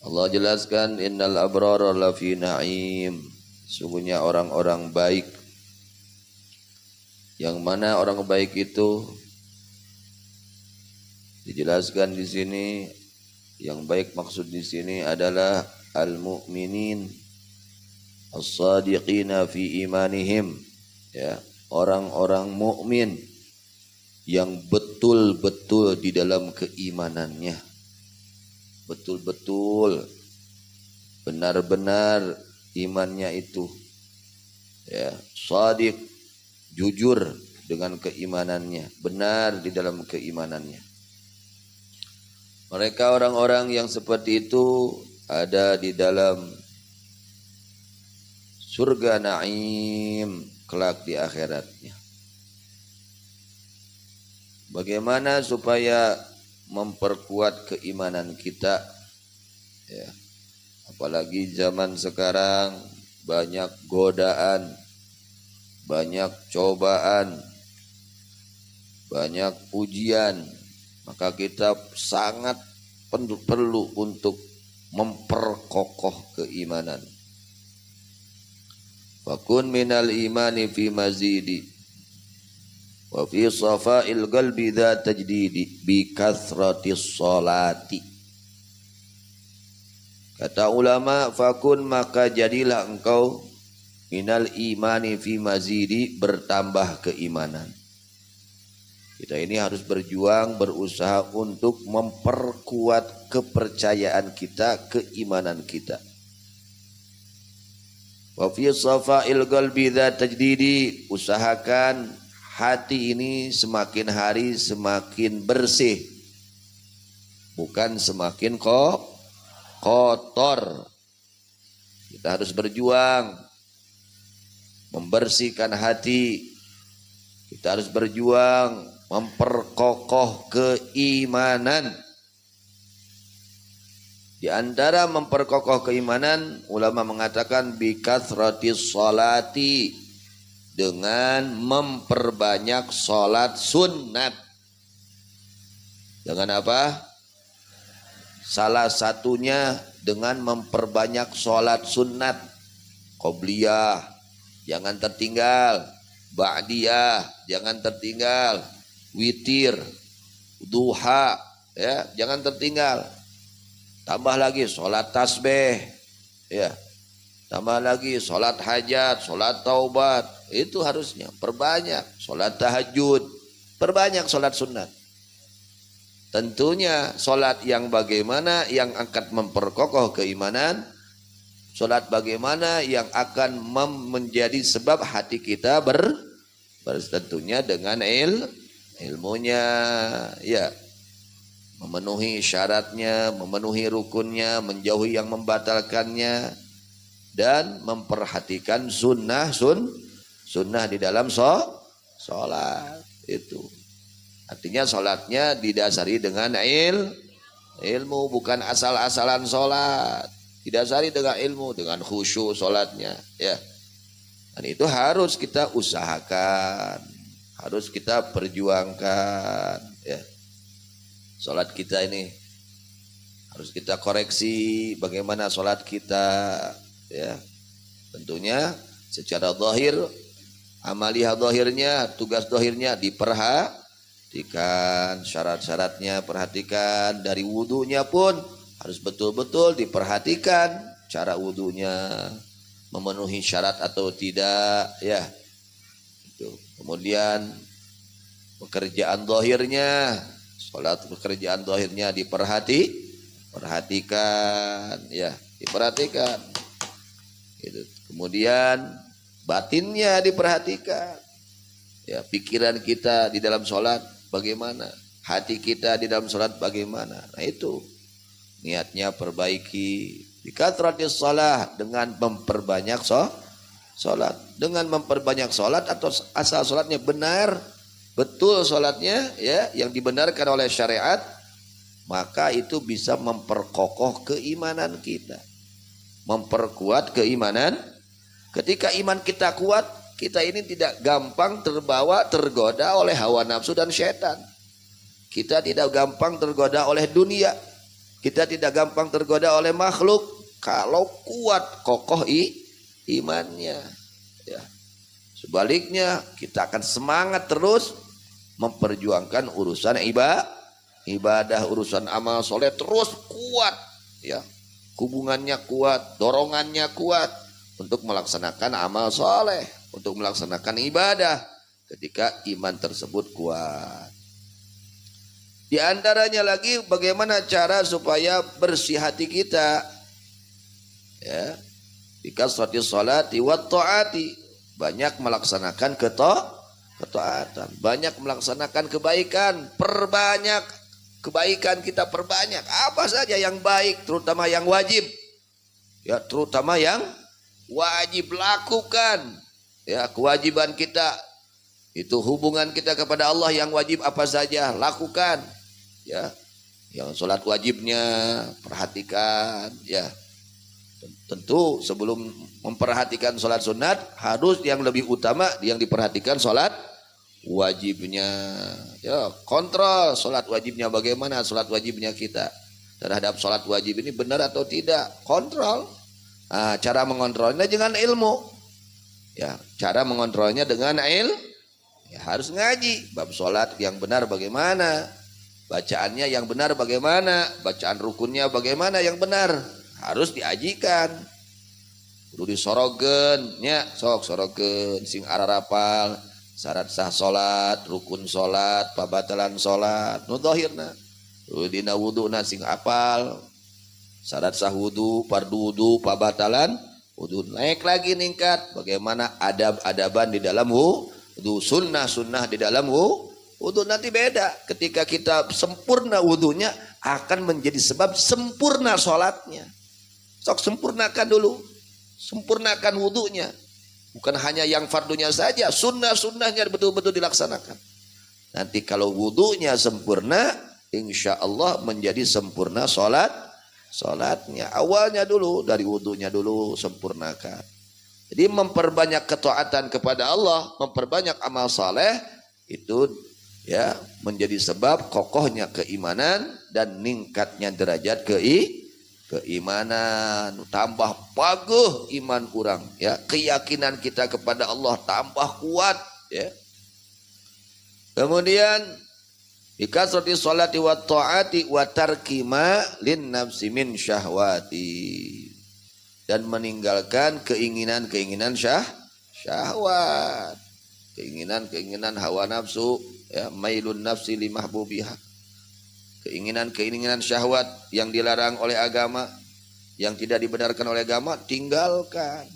Allah jelaskan innal abrara lafi na'im. Sungguhnya orang-orang baik. Yang mana orang baik itu dijelaskan di sini. Yang baik maksud di sini adalah al-mu'minin as-sadiqina fi imanihim. Ya, orang-orang mukmin yang betul-betul di dalam keimanannya. Betul-betul benar-benar imannya itu ya, shadiq, jujur dengan keimanannya, benar di dalam keimanannya. Mereka orang-orang yang seperti itu ada di dalam surga na'im kelak di akhiratnya. Bagaimana supaya memperkuat keimanan kita ya, apalagi zaman sekarang banyak godaan, banyak cobaan, banyak ujian, maka kita sangat perlu untuk memperkokoh keimanan. Fakun minal imani fi mazidi wa fi safa'il qalbi dha tajdidi bi kathratis sholati. Kata ulama, fakun maka jadilah engkau minal imani fi mazidi, bertambah keimanan. Kita ini harus berjuang, berusaha untuk memperkuat kepercayaan kita, keimanan kita. Wa fi safa'il qalbi dha tajdidi, usahakan hati ini semakin hari semakin bersih, bukan semakin kotor. Kita harus berjuang membersihkan hati. Kita harus berjuang memperkokoh keimanan. Di antara memperkokoh keimanan, ulama mengatakan bikathratis sholati, dengan memperbanyak sholat sunat. Dengan apa? Salah satunya dengan memperbanyak sholat sunat. Qobliyah jangan tertinggal, ba'diyah jangan tertinggal, witir, duha ya jangan tertinggal. Tambah lagi sholat tasbih ya, tambah lagi sholat hajat, sholat taubat, itu harusnya perbanyak. Sholat tahajud, perbanyak sholat sunat. Tentunya sholat yang bagaimana yang akan memperkokoh keimanan, sholat bagaimana yang akan menjadi sebab hati kita tentunya dengan ilmunya ya, memenuhi syaratnya, memenuhi rukunnya, menjauhi yang membatalkannya, dan memperhatikan sunnah di dalam sholat itu. Artinya sholatnya didasari dengan ilmu, bukan asal-asalan sholat. Didasari dengan ilmu, dengan khusyuk sholatnya ya. Dan itu harus kita usahakan, harus kita perjuangkan ya. Sholat kita ini harus kita koreksi bagaimana sholat kita ya. Tentunya secara zahir, amaliyah zahirnya, tugas zahirnya diperhatikan, syarat-syaratnya perhatikan. Dari wudunya pun harus betul-betul diperhatikan cara wudunya, memenuhi syarat atau tidak ya. Itu. Kemudian pekerjaan zahirnya, sholat pekerjaan zahirnya diperhatikan ya, diperhatikan. Gitu. Kemudian batinnya diperhatikan. Ya, pikiran kita di dalam sholat bagaimana, hati kita di dalam sholat bagaimana. Nah itu niatnya perbaiki. Bikathratis shalah, dengan memperbanyak sholat. Dengan memperbanyak sholat atau asal sholatnya benar, betul sholatnya ya, yang dibenarkan oleh syariat, maka itu bisa memperkokoh keimanan kita, memperkuat keimanan. Ketika iman kita kuat, kita ini tidak gampang tergoda oleh hawa nafsu dan syaitan. Kita tidak gampang tergoda oleh dunia. Kita tidak gampang tergoda oleh makhluk kalau kuat kokoh imannya. Ya. Sebaliknya kita akan semangat terus memperjuangkan urusan ibadah, urusan amal soleh terus kuat. Ya. Hubungannya kuat, dorongannya kuat untuk melaksanakan amal soleh, untuk melaksanakan ibadah ketika iman tersebut kuat. Di antaranya lagi bagaimana cara supaya bersih hati kita. Ya. Bikasrati sholati wat taati, banyak melaksanakan ketaatan, banyak melaksanakan kebaikan, perbanyak kebaikan kita perbanyak. Apa saja yang baik, terutama yang wajib. Ya, terutama yang wajib lakukan. Ya, kewajiban kita itu hubungan kita kepada Allah yang wajib apa saja lakukan. Ya, yang sholat wajibnya perhatikan. Ya, tentu sebelum memperhatikan sholat sunat harus yang lebih utama yang diperhatikan sholat wajibnya. Ya, kontrol sholat wajibnya bagaimana, sholat wajibnya kita terhadap sholat wajib ini benar atau tidak, kontrol. Nah, cara mengontrolnya dengan ilmu. Ya, cara mengontrolnya dengan ya, harus ngaji bab sholat yang benar bagaimana, bacaannya yang benar bagaimana, bacaan rukunnya bagaimana yang benar, harus diajikan. Kudu disorogen nya, sok sorogen sing ararapal syarat sah salat, rukun salat, pabatalan salat, nu zahirna. Dina wuduna sing apal syarat sah wudu, fardu wudu, pabatalan wudu. Naik lagi ningkat bagaimana adab-adaban di dalam wudu, sunnah-sunnah di dalam wudu. Nanti beda ketika kita sempurna wudunya akan menjadi sebab sempurna sholatnya. Sok sempurnakan dulu, sempurnakan wudunya. Bukan hanya yang fardunya saja, sunnah-sunnahnya betul-betul dilaksanakan. Nanti kalau wudunya sempurna, insya Allah menjadi sempurna sholatnya. Awalnya dulu, dari wudunya dulu sempurnakan. Jadi memperbanyak ketaatan kepada Allah, memperbanyak amal saleh itu ya menjadi sebab kokohnya keimanan dan ningkatnya derajat keimanan, tambah paguh iman kurang, ya, keyakinan kita kepada Allah tambah kuat, ya. Kemudian bikasrati sholati wat taati wa tarki ma lin nafsi min syahwati, dan meninggalkan keinginan-keinginan syahwat, keinginan-keinginan hawa nafsu, ya, mailun nafsi li mahbubiha, keinginan-keinginan syahwat yang dilarang oleh agama, yang tidak dibenarkan oleh agama, tinggalkan.